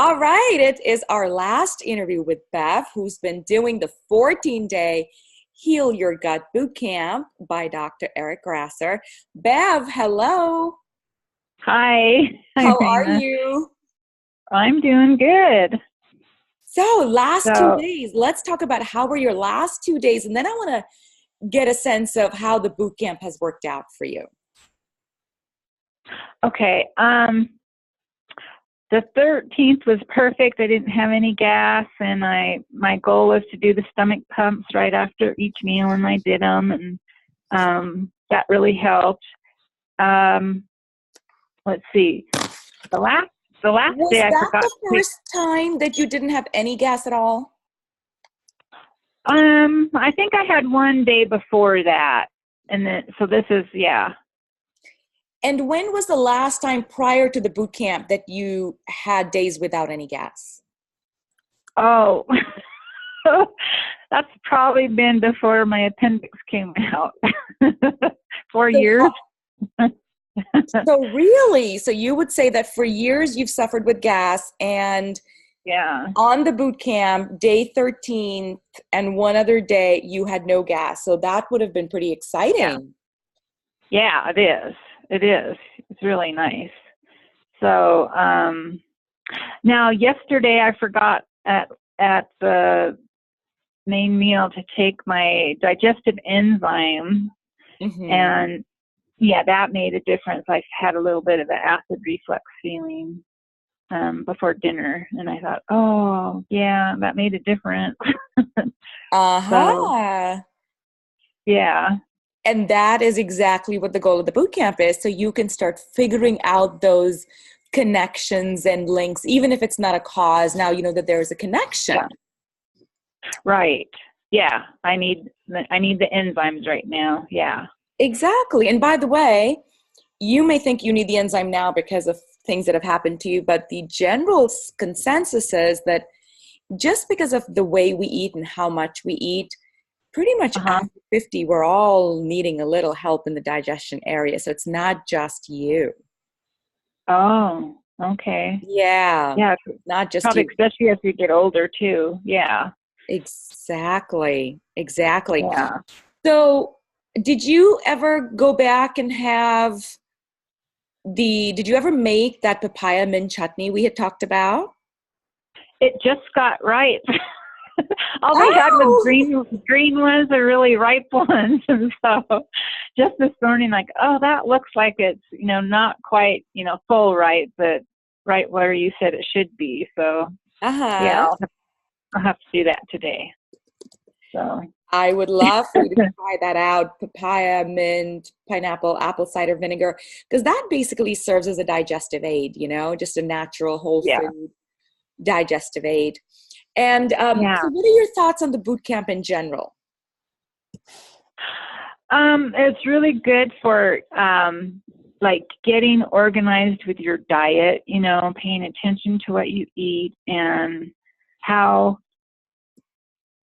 All right, it is our last interview with Bev, who's been doing the 14-day Heal Your Gut Boot Camp by Dr. Eric Grasser. Bev, hello. Hi. Hi, How are Raina. you? I'm doing good. So, last two So, days, let's talk about how were your last 2 days, and then I want to get a sense of how the boot camp has worked out for you. okay. The 13th was perfect. I didn't have any gas, and my goal was to do the stomach pumps right after each meal, and I did them, and that really helped. Let's see. The last Was day I that forgot the to. first time that you didn't have any gas at all? I think I had one day before that, and then so this is yeah. And when was the last time prior to the boot camp that you had days without any gas? Oh, that's probably been before my appendix came out. 4 years. So, so really, so you would say that for years you've suffered with gas, and Yeah. on the boot camp, day 13 and one other day, you had no gas. So that would have been pretty Yeah. exciting. Yeah, it is. It is. It's really nice. So, now yesterday I forgot at the main meal to take my digestive enzyme, Hmm. and yeah, that made a difference. I had a little bit of an acid reflux feeling before dinner, and I thought, oh yeah, that made a difference. So Uh-huh. yeah, And that is exactly what the goal of the boot camp is. So you can start figuring out those connections and links, even if it's not a cause. Now you know that there is a yeah, connection. right. Yeah, I need the enzymes right now. Yeah. Exactly. And by the way, you may think you need the enzyme now because of things that have happened to you, but the general consensus is that just because of the way we eat and how much we eat, pretty much Uh-huh. after 50, we're all needing a little help in the digestion area. So it's not just you. Oh, okay. Yeah, Yeah, not just probably you. especially as we get older too. Yeah. Exactly. Exactly. Yeah. So, did you ever go back and have did you ever make that papaya mint chutney we had talked about? It just got ripe. All they had was Oh, green ones or really ripe ones. And so just this morning, like, oh, that looks like it's, not quite, full ripe, but right where you said it should be. So yeah, uh-huh. I'll have to do that today. So I would love for you to try that out. Papaya, mint, pineapple, apple cider vinegar, because that basically serves as a digestive aid, just a natural whole yeah, food digestive aid. And yeah. so, what are your thoughts on the boot camp in general? It's really good for like getting organized with your diet, paying attention to what you eat and how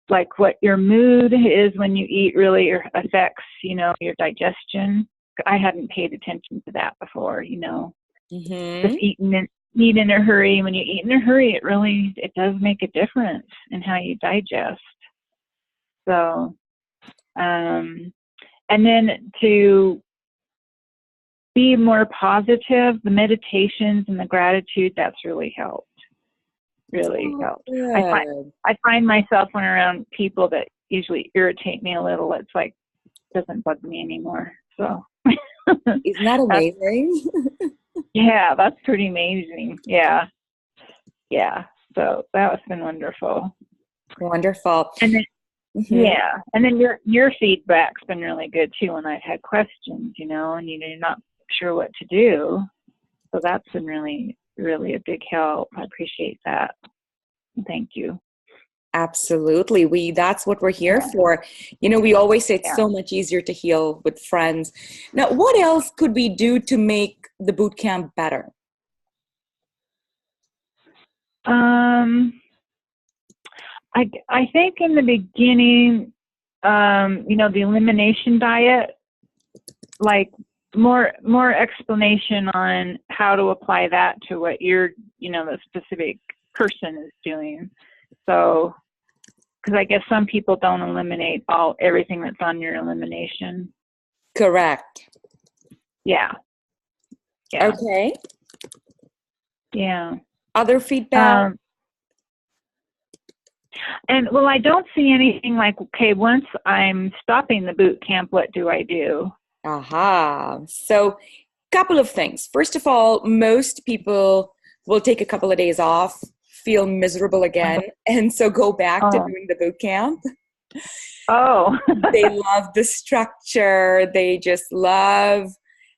like what your mood is when you eat really affects, your digestion. I hadn't paid attention to that before, just Hmm. eat in a hurry. When you eat in a hurry, it does make a difference in how you digest. So, and then to be more positive, the meditations and the gratitude, that's really helped. Really Oh, helped. I find good. I find myself when around people that usually irritate me a little, it's like doesn't bug me anymore. So Isn't that that's amazing? yeah, that's pretty amazing. Yeah, yeah. So that's been wonderful. Wonderful. And then Hmm. yeah, and then your feedback's been really good too when I've had questions, and you're not sure what to do. So that's been really, really a big help. I appreciate that. Thank you. Absolutely. That's what we're here Yeah, for. We always say it's yeah. so much easier to heal with friends. Now, what else could we do to make the boot camp better? Um, I think in the beginning, the elimination diet, like more explanation on how to apply that to what you're, the specific person is doing. So, because I guess some people don't eliminate everything that's on your elimination. Correct. Yeah. Yeah. Okay. Yeah. Other feedback? And well, I don't see anything like, okay, once I'm stopping the boot camp, what do I do? Aha. So, couple of things. First of all, most people will take a couple of days off, feel miserable again, and so go back to doing the boot camp. Oh. They love the structure. They just love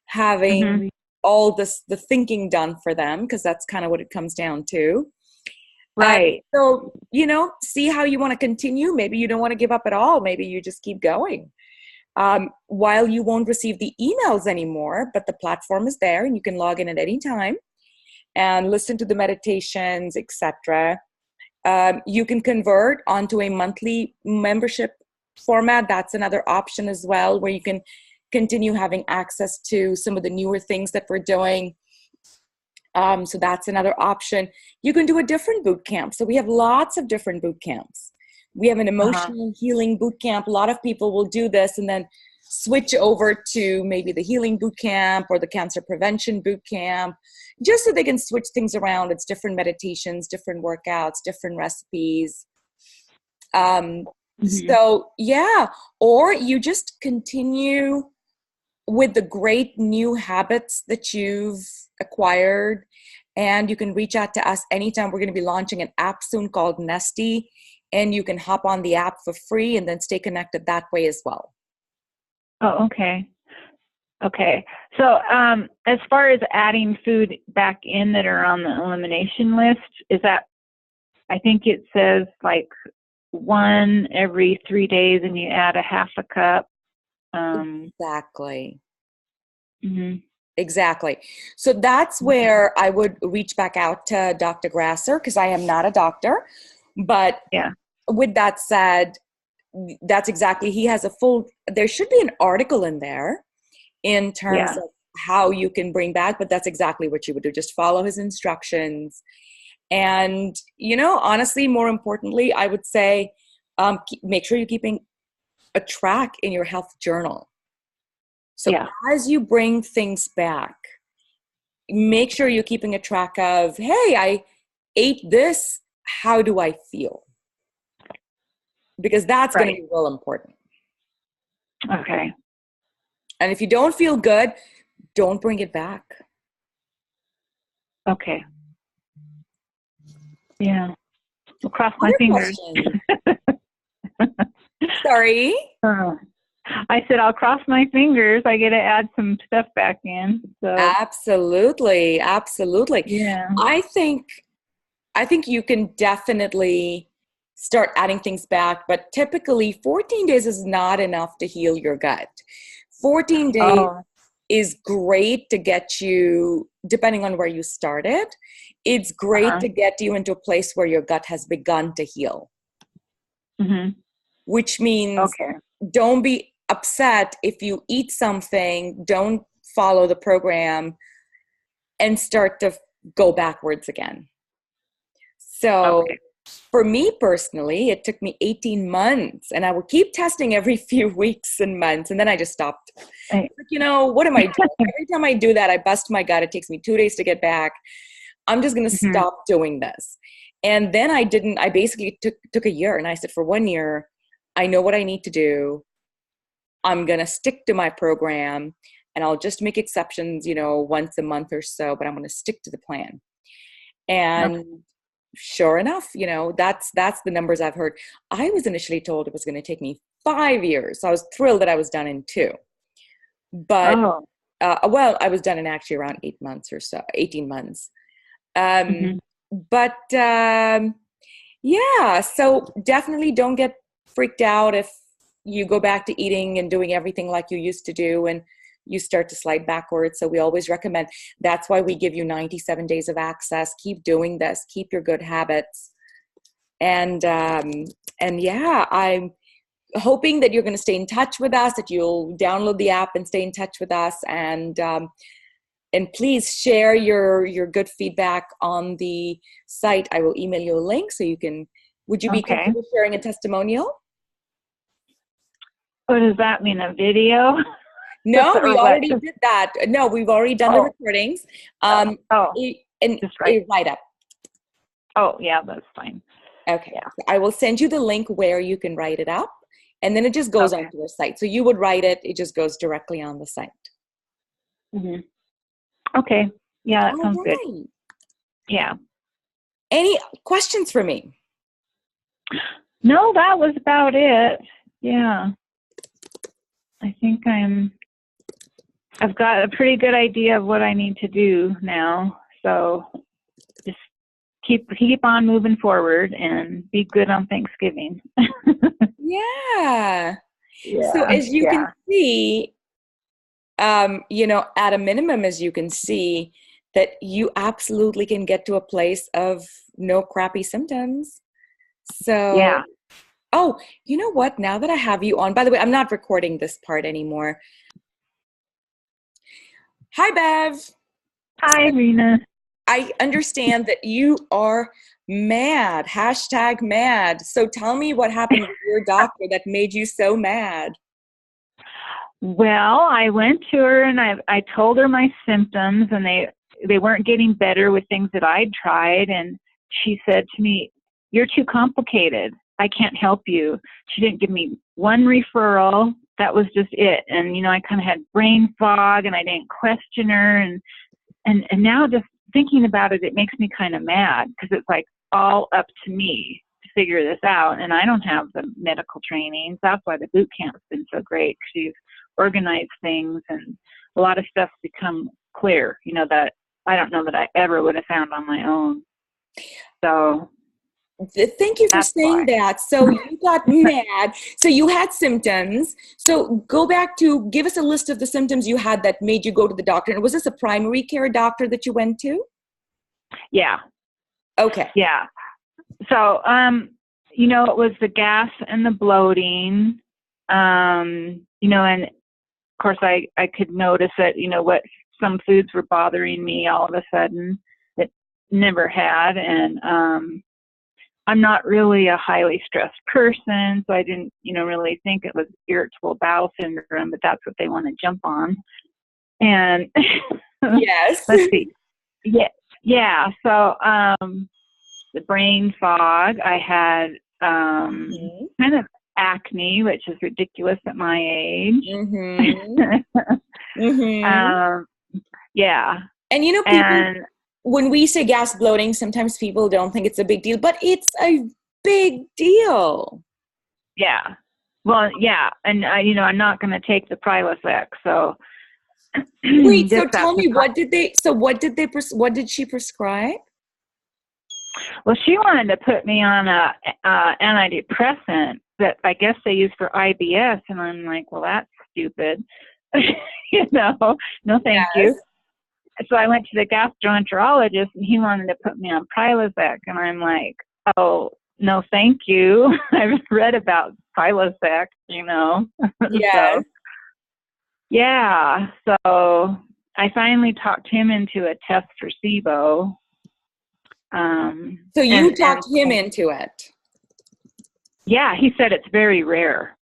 having all this, the thinking done for them, because that's kind of what it comes down to. Right. So, see how you want to continue. Maybe you don't want to give up at all. Maybe you just keep going. While you won't receive the emails anymore, but the platform is there and you can log in at any time and listen to the meditations, etc. You can convert onto a monthly membership format. That's another option as well, where you can continue having access to some of the newer things that we're doing. So that's another option. You can do a different boot camp. So we have lots of different boot camps. We have an emotional healing boot camp. A lot of people will do this and then switch over to maybe the healing boot camp or the cancer prevention boot camp, just so they can switch things around. It's different meditations, different workouts, different recipes. So yeah, or you just continue with the great new habits that you've acquired, and you can reach out to us anytime. We're going to be launching an app soon called Nesty, and you can hop on the app for free and then stay connected that way as well. Oh, okay. Okay. So as far as adding food back in that are on the elimination list, is that, I think it says like 1 every 3 days and you add a half a cup. Exactly. Exactly. So that's where I would reach back out to Dr. Grasser, because I am not a doctor. But with that said, that's exactly, he has there should be an article in there in terms of how you can bring back, but that's exactly what you would do. Just follow his instructions. And, honestly, more importantly, I would say, make sure you're keeping a track in your health journal. So as you bring things back, make sure you're keeping a track of, hey, I ate this. How do I feel? Because that's going to be real important. Okay. And if you don't feel good, don't bring it back. Okay. Yeah. I'll cross my fingers. Sorry? I said, I'll cross my fingers. I get to add some stuff back in. So. Absolutely. Absolutely. Yeah. I think you can definitely start adding things back, but typically 14 days is not enough to heal your gut. 14 days is great to get you, depending on where you started, it's great to get you into a place where your gut has begun to heal. Which means don't be upset if you eat something, don't follow the program, and start to go backwards again. So for me personally, it took me 18 months, and I would keep testing every few weeks and months, and then I just stopped. Like, what am I doing? Every time I do that, I bust my gut. It takes me 2 days to get back. I'm just going to stop doing this. And then I basically took a year, and I said, for 1 year, I know what I need to do. I'm going to stick to my program, and I'll just make exceptions, once a month or so, but I'm going to stick to the plan. And sure enough, that's the numbers I've heard. I was initially told it was going to take me 5 years. So I was thrilled that I was done in 2. But, I was done in actually around 8 months or so, 18 months. But, so definitely don't get freaked out if you go back to eating and doing everything like you used to do and you start to slide backwards. So we always recommend, that's why we give you 97 days of access. Keep doing this, keep your good habits. And I'm hoping that you're going to stay in touch with us, that you'll download the app and stay in touch with us. And And please share your good feedback on the site. I will email you a link so you can, would you be Okay. comfortable sharing a testimonial? What does that mean? A video? No, Or we what? already did that. No, we've already done the recordings. Oh, And just right. a write-up. Oh, yeah, that's fine. Okay. Yeah. So I will send you the link where you can write it up, and then it just goes onto our site. So you would write it, it just goes directly on the site. Mm-hmm. Okay. Yeah, that sounds good. Yeah. Any questions for me? No, that was about it. Yeah. I think I've got a pretty good idea of what I need to do now. So just keep on moving forward and be good on Thanksgiving. Yeah. Yeah. So as you can see, you know, at a minimum, as you can see, that you absolutely can get to a place of no crappy symptoms. So, yeah. Oh, you know what? Now that I have you on, by the way, I'm not recording this part anymore. Hi, Bev. Hi, Rena. I understand that you are mad, hashtag mad. So tell me what happened with your doctor that made you so mad. Well, I went to her and I told her my symptoms, and they weren't getting better with things that I'd tried. And she said to me, "You're too complicated. I can't help you." She didn't give me one referral. That was just it. And, you know, I kind of had brain fog and I didn't question her. And now just thinking about it, it makes me kind of mad because it's like all up to me to figure this out. And I don't have the medical training. That's why the boot camp's been so great. She's organized things and a lot of stuff's become clear, you know, that I don't know that I ever would have found on my own. So thank you for saying that. So you got mad. So you had symptoms. So go back to give us a list of the symptoms you had that made you go to the doctor. And was this a primary care doctor that you went to? Yeah. Okay. Yeah. So, you know, it was the gas and the bloating, you know, and of course I could notice that, you know, what some foods were bothering me all of a sudden that never had. And, I'm not really a highly stressed person, so I didn't, you know, really think it was irritable bowel syndrome, but that's what they want to jump on. And yes. let's see. Yeah. So, the brain fog, I had, kind of acne, which is ridiculous at my age. Yeah. And, you know, people, when we say gas bloating, sometimes people don't think it's a big deal, but it's a big deal. Yeah. Well, yeah. And, you know, I'm not going to take the Prilosec. So, wait, so tell me, what did she prescribe? Well, she wanted to put me on a antidepressant that I guess they use for IBS. And I'm like, well, that's stupid. You know, no, thank you. So I went to the gastroenterologist and he wanted to put me on Prilosec. And I'm like, oh, no, thank you. I've read about Prilosec, you know. Yeah. So, yeah. So I finally talked him into a test for SIBO. So you talked him into it? Yeah, he said it's very rare.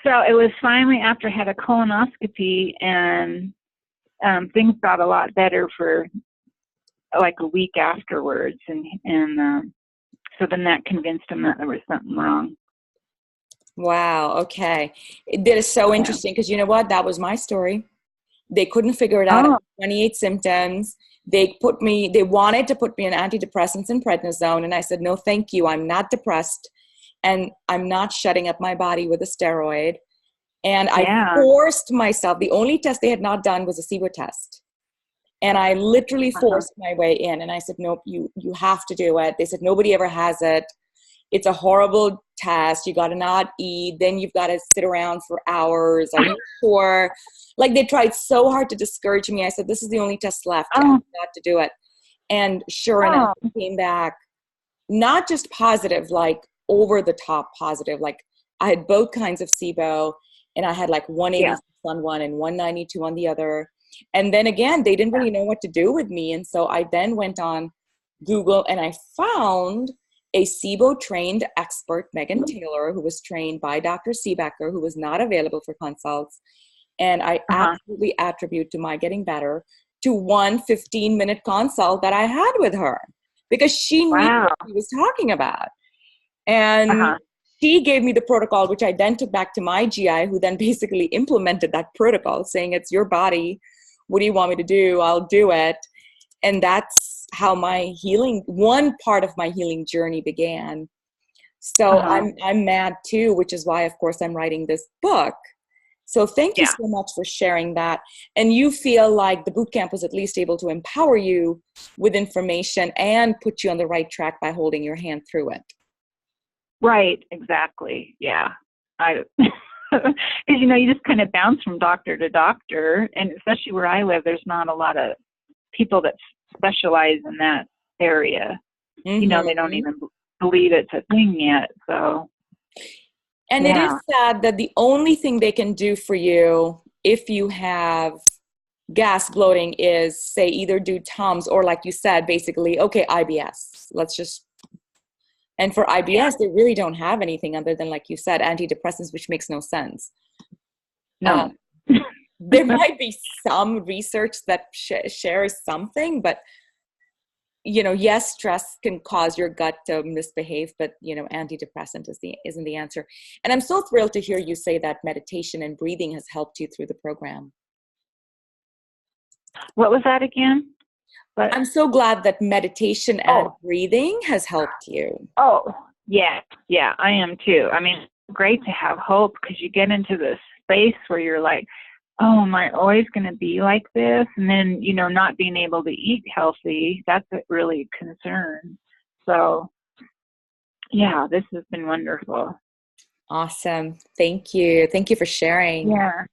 So it was finally after I had a colonoscopy and things got a lot better for like a week afterwards. And so then that convinced him that there was something wrong. Wow. Okay. That is so interesting because you know what? That was my story. They couldn't figure it out. 28 symptoms. They wanted to put me on antidepressants and prednisone. And I said, no, thank you. I'm not depressed. And I'm not shutting up my body with a steroid. And I forced myself. The only test they had not done was a SIBO test. And I literally forced my way in. And I said, nope, you have to do it. They said, nobody ever has it. It's a horrible test. You got to not eat. Then you've got to sit around for hours. Are you sure? Like they tried so hard to discourage me. I said, this is the only test left. I've got to do it. And sure enough, it came back not just positive, like over the top positive. Like I had both kinds of SIBO and I had like 186 on one and 192 on the other. And then again, they didn't really know what to do with me. And so I then went on Google and I found a SIBO trained expert, Megan Taylor, who was trained by Dr. Seebecker, who was not available for consults. And I absolutely attribute to my getting better to one 15-minute consult that I had with her, because she knew what she was talking about. And she gave me the protocol, which I then took back to my GI, who then basically implemented that protocol, saying, it's your body. What do you want me to do? I'll do it. And that's how my healing, one part of my healing journey began. So I'm mad too, which is why, of course, I'm writing this book. So thank you so much for sharing that. And you feel like the boot camp was at least able to empower you with information and put you on the right track by holding your hand through it. Right, exactly. Yeah. Because, you just kind of bounce from doctor to doctor, and especially where I live, there's not a lot of people that specialize in that area. They don't even believe it's a thing yet. So, and it is sad that the only thing they can do for you if you have gas bloating is say either do TUMS or, like you said, basically, okay, IBS. And for IBS, they really don't have anything other than, like you said, antidepressants, which makes no sense. No. There might be some research that shares something, but, yes, stress can cause your gut to misbehave, but, antidepressant isn't the answer. And I'm so thrilled to hear you say that meditation and breathing has helped you through the program. What was that again? But I'm so glad that meditation and breathing has helped you. Oh, yeah, I am too. I mean, it's great to have hope, because you get into this space where you're like, oh, am I always going to be like this? And then, not being able to eat healthy, that's a really concern. So, yeah, this has been wonderful. Awesome. Thank you. Thank you for sharing. Yeah.